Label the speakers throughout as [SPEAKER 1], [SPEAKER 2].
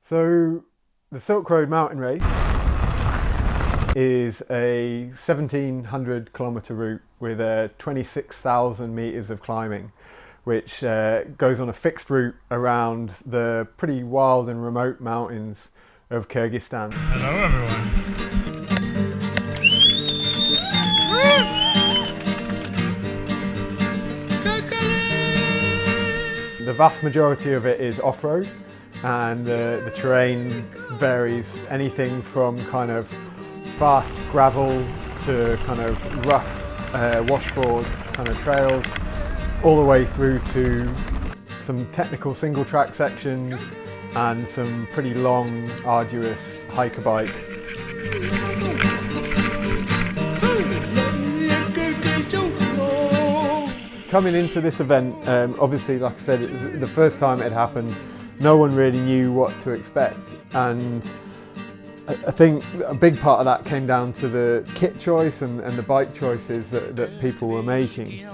[SPEAKER 1] So the Silk Road Mountain Race is a 1,700 kilometre route with 26,000 metres of climbing, which goes on a fixed route around the pretty wild and remote mountains of Kyrgyzstan.
[SPEAKER 2] Hello everyone.
[SPEAKER 1] The vast majority of it is off-road, and the terrain varies anything from kind of fast gravel to kind of rough washboard kind of trails, all the way through to some technical single track sections and some pretty long, arduous hiker bike. Coming into this event, obviously, like I said, it was the first time it had happened. No one really knew what to expect, and I think a big part of that came down to the kit choice and the bike choices that people were making.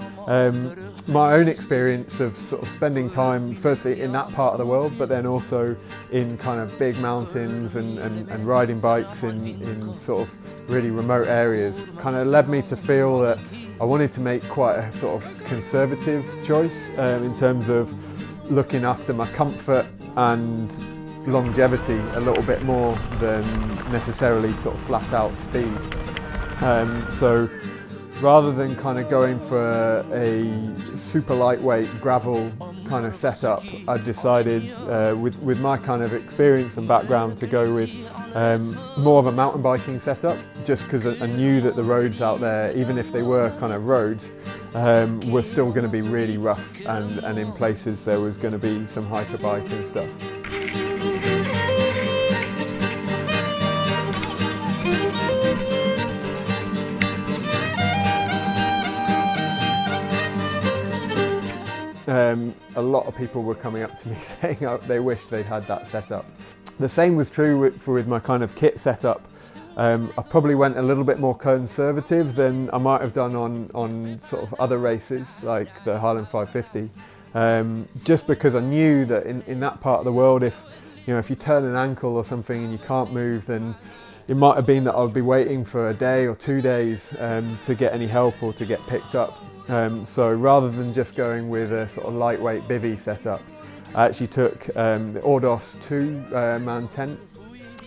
[SPEAKER 1] My own experience of sort of spending time firstly in that part of the world, but then also in kind of big mountains and riding bikes in sort of really remote areas kind of led me to feel that I wanted to make quite a sort of conservative choice in terms of looking after my comfort and longevity a little bit more than necessarily sort of flat out speed. So rather than kind of going for a super lightweight gravel kind of setup, I decided with my kind of experience and background to go with more of a mountain biking setup, just because I knew that the roads out there, even if they were kind of roads, were still going to be really rough, and in places there was going to be some hiker bike and stuff. A lot of people were coming up to me saying they wished they'd had that setup. The same was true with my kind of kit setup. I probably went a little bit more conservative than I might have done on sort of other races like the Highland 550, just because I knew that in that part of the world, if you turn an ankle or something and you can't move, then it might have been that I would be waiting for a day or 2 days to get any help or to get picked up. So rather than just going with a sort of lightweight bivvy setup, I actually took the Ordos 2-man tent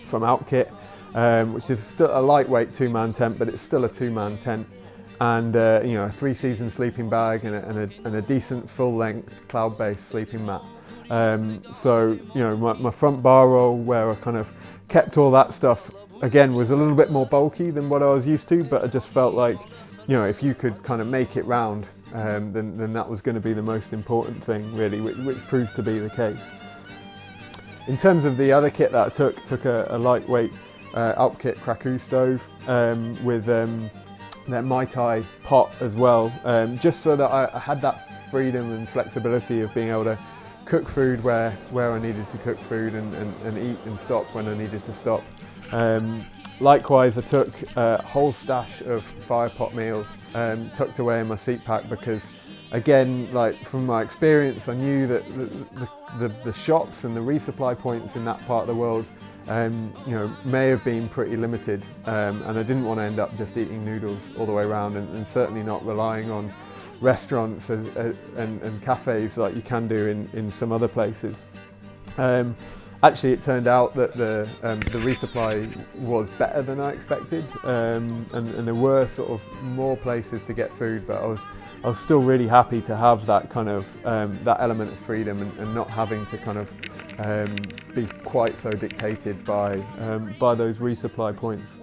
[SPEAKER 1] from Alpkit, which is still a lightweight 2-man tent, but it's still a 2-man tent, and a 3-season sleeping bag and a decent full-length cloud-based sleeping mat. So my front bar roll, where I kind of kept all that stuff, again was a little bit more bulky than what I was used to, but I just felt like if you could kind of make it round, then that was going to be the most important thing, really, which proved to be the case. In terms of the other kit that I took a lightweight Alpkit Kraku stove with their Mai Tai pot as well, just so that I had that freedom and flexibility of being able to cook food where I needed to cook food and eat and stop when I needed to stop. Likewise, I took a whole stash of fire pot meals tucked away in my seat pack because, again, like from my experience, I knew that the shops and the resupply points in that part of the world may have been pretty limited, and I didn't want to end up just eating noodles all the way around, and certainly not relying on restaurants and cafes like you can do in some other places. Actually, it turned out that the resupply was better than I expected, and there were sort of more places to get food, but I was still really happy to have that kind of that element of freedom and not having to kind of be quite so dictated by those resupply points.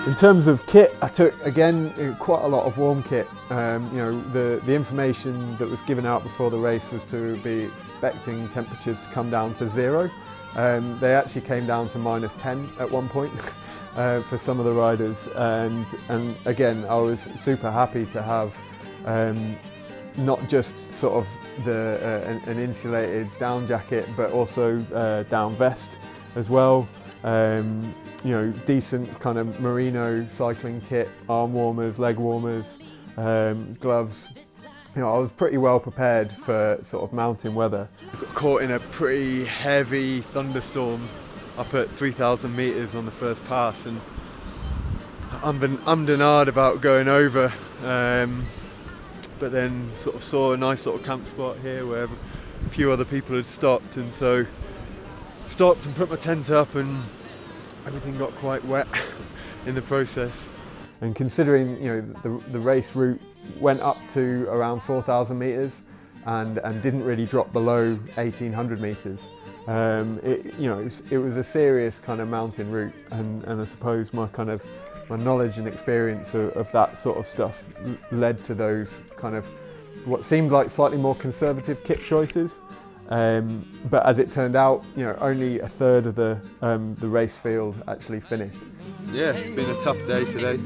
[SPEAKER 1] In terms of kit, I took, again, quite a lot of warm kit. The information that was given out before the race was to be expecting temperatures to come down to 0. They actually came down to -10 at one point for some of the riders, and again, I was super happy to have not just sort of an insulated down jacket, but also down vest. as well. You know, decent kind of merino cycling kit, arm warmers, leg warmers, gloves. You know, I was pretty well prepared for sort of mountain weather. Got caught in a pretty heavy thunderstorm up at 3,000 meters on the first pass, and ummed and ahed about going over, but then sort of saw a nice little camp spot here where a few other people had stopped, and so stopped and put my tent up, and everything got quite wet in the process. And considering, you know, the race route went up to around 4,000 meters and didn't really drop below 1,800 meters. It was a serious kind of mountain route, and I suppose my knowledge and experience of that sort of stuff led to those kind of what seemed like slightly more conservative kit choices. But as it turned out, you know, only a third of the race field actually finished. Yeah, it's been a tough day today.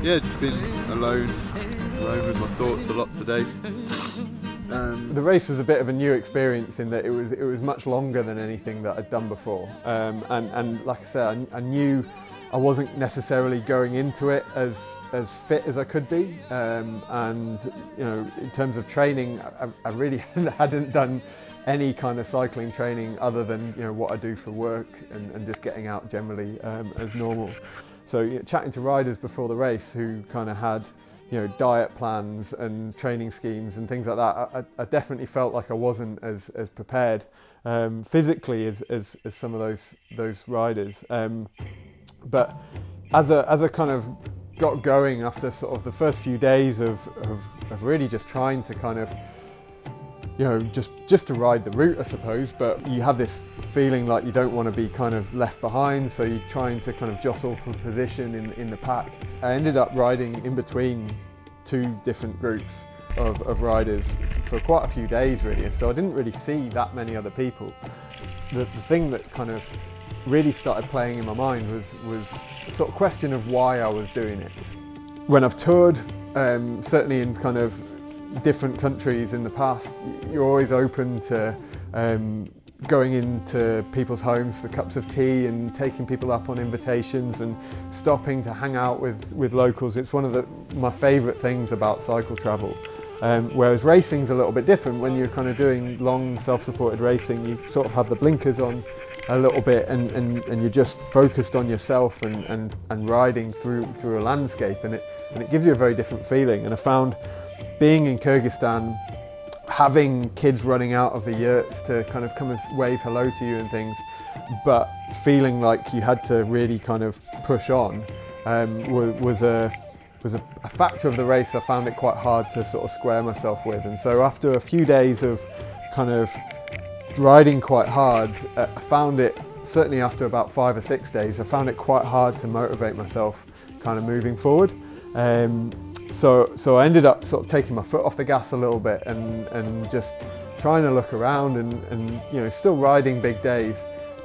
[SPEAKER 1] Yeah, just been alone with my thoughts a lot today. The race was a bit of a new experience in that it was much longer than anything that I'd done before. And like I said, I knew I wasn't necessarily going into it as fit as I could be. And you know, in terms of training, I really hadn't done any kind of cycling training other than, you know, what I do for work and just getting out generally as normal. So, you know, chatting to riders before the race who kind of had, you know, diet plans and training schemes and things like that, I definitely felt like I wasn't as prepared physically as some of those riders. But as I kind of got going after sort of the first few days of really just trying to kind of, you know, just to ride the route, I suppose, but you have this feeling like you don't want to be kind of left behind, so you're trying to kind of jostle for position in the pack. I ended up riding in between two different groups of riders for quite a few days really, and so I didn't really see that many other people. The thing that kind of really started playing in my mind was the sort of question of why I was doing it. When I've toured, certainly in kind of different countries in the past, you're always open to going into people's homes for cups of tea and taking people up on invitations and stopping to hang out with locals. It's one of my favourite things about cycle travel. Whereas racing's a little bit different. When you're kind of doing long self-supported racing, you sort of have the blinkers on a little bit and you're just focused on yourself and riding through a landscape, and it gives you a very different feeling. And I found being in Kyrgyzstan, having kids running out of the yurts to kind of come and wave hello to you and things, but feeling like you had to really kind of push on, was a factor of the race I found it quite hard to sort of square myself with. And so after a few days of kind of riding quite hard, I found it, certainly after about 5 or 6 days, I found it quite hard to motivate myself kind of moving forward. So I ended up sort of taking my foot off the gas a little bit and just trying to look around and you know, still riding big days,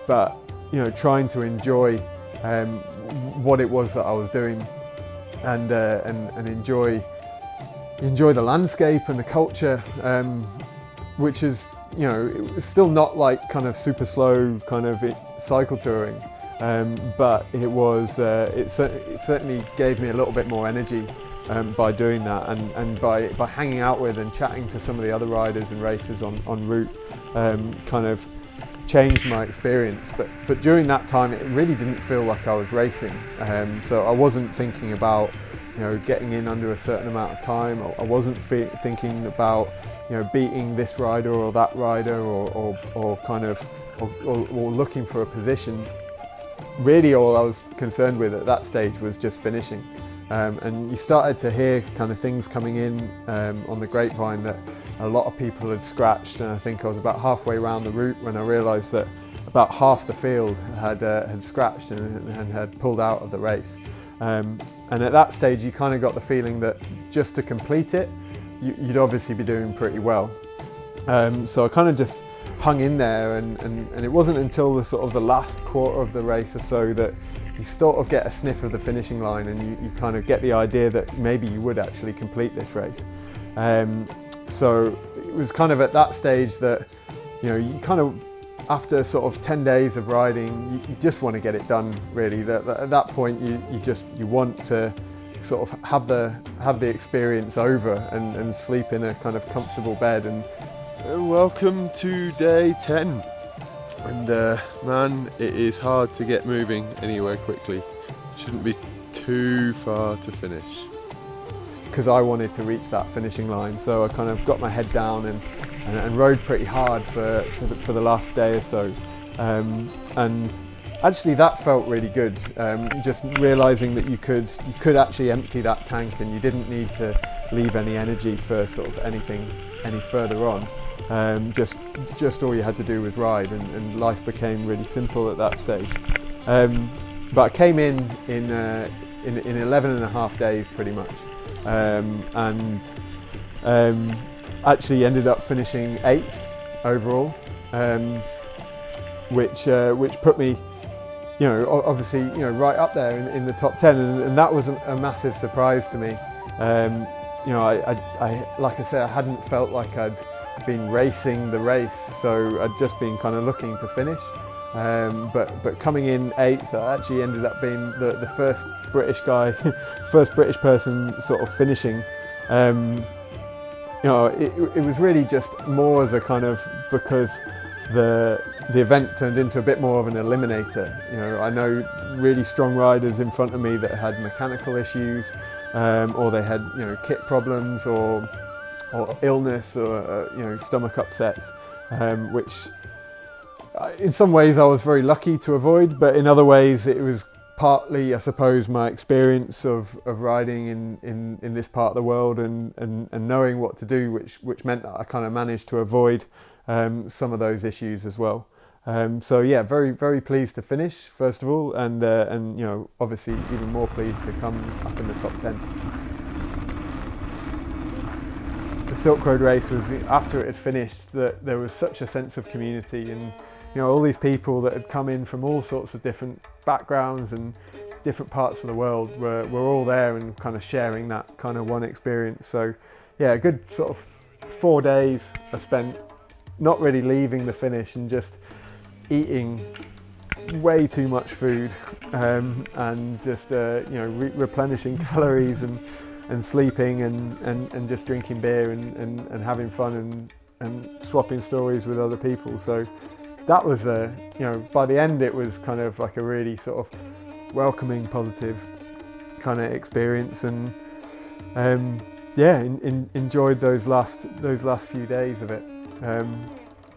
[SPEAKER 1] but you know, trying to enjoy what it was that I was doing and enjoy the landscape and the culture, which is, you know, it was still not like kind of super slow kind of cycle touring, but it was it certainly gave me a little bit more energy by doing that, and by hanging out with and chatting to some of the other riders and racers on route, kind of changed my experience. But during that time, it really didn't feel like I was racing. So I wasn't thinking about, you know, getting in under a certain amount of time. I wasn't thinking about, you know, beating this rider or that rider or kind of or looking for a position. Really, all I was concerned with at that stage was just finishing. And you started to hear kind of things coming in on the grapevine that a lot of people had scratched, and I think I was about halfway around the route when I realised that about half the field had scratched and had pulled out of the race. And at that stage you kind of got the feeling that just to complete it, you'd obviously be doing pretty well. So I kind of just hung in there, and it wasn't until the sort of the last quarter of the race or so that you sort of get a sniff of the finishing line, and you kind of get the idea that maybe you would actually complete this race. So it was kind of at that stage that, you know, you kind of after sort of 10 days of riding, you just want to get it done, really. At that point, you want to sort of have the experience over and sleep in a kind of comfortable bed. And welcome to day 10. And man, it is hard to get moving anywhere quickly. Shouldn't be too far to finish. Because I wanted to reach that finishing line, so I kind of got my head down and rode pretty hard for the last day or so. And actually that felt really good, just realising that you could actually empty that tank and you didn't need to leave any energy for sort of anything any further on. Just all you had to do was ride, and life became really simple at that stage. But I came in 11 and a half days pretty much, and actually ended up finishing 8th overall, which put me, obviously, right up there in the top 10, and that was a massive surprise to me. I like I said, I hadn't felt like I'd been racing the race, so I'd just been kind of looking to finish. But coming in 8th, I actually ended up being the first British guy, first British person sort of finishing. It was really just more as a kind of, because the event turned into a bit more of an eliminator. I know really strong riders in front of me that had mechanical issues, or they had kit problems, or illness, or stomach upsets, which in some ways I was very lucky to avoid, but in other ways it was partly, I suppose, my experience of riding in this part of the world and knowing what to do, which meant that I kind of managed to avoid some of those issues as well. So yeah, very, very pleased to finish, first of all, and obviously even more pleased to come up in the top 10. The Silk Road race was, after it had finished, that there was such a sense of community, and all these people that had come in from all sorts of different backgrounds and different parts of the world were all there and kind of sharing that kind of one experience. So yeah, a good sort of 4 days I spent not really leaving the finish and just eating way too much food, and just replenishing calories and sleeping and just drinking beer and having fun and swapping stories with other people. So that was by the end it was kind of like a really sort of welcoming, positive kind of experience, and enjoyed those last few days of it.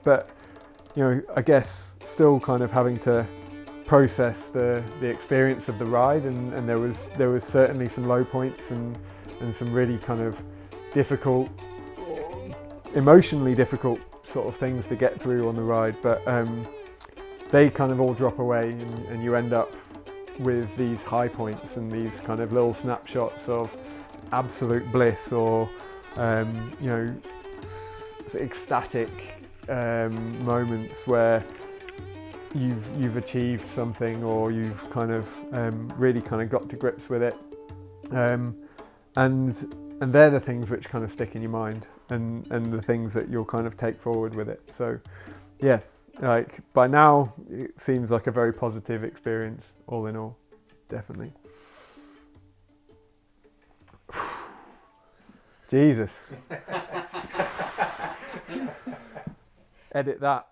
[SPEAKER 1] But I guess still kind of having to process the experience of the ride, and there was certainly some low points and some really kind of difficult, emotionally difficult sort of things to get through on the ride, but they kind of all drop away, and you end up with these high points and these kind of little snapshots of absolute bliss, or ecstatic moments where you've achieved something, or you've kind of really kind of got to grips with it, and they're the things which kind of stick in your mind, and the things that you'll kind of take forward with it. So yeah, like by now it seems like a very positive experience all in all, definitely. Jesus. Edit that.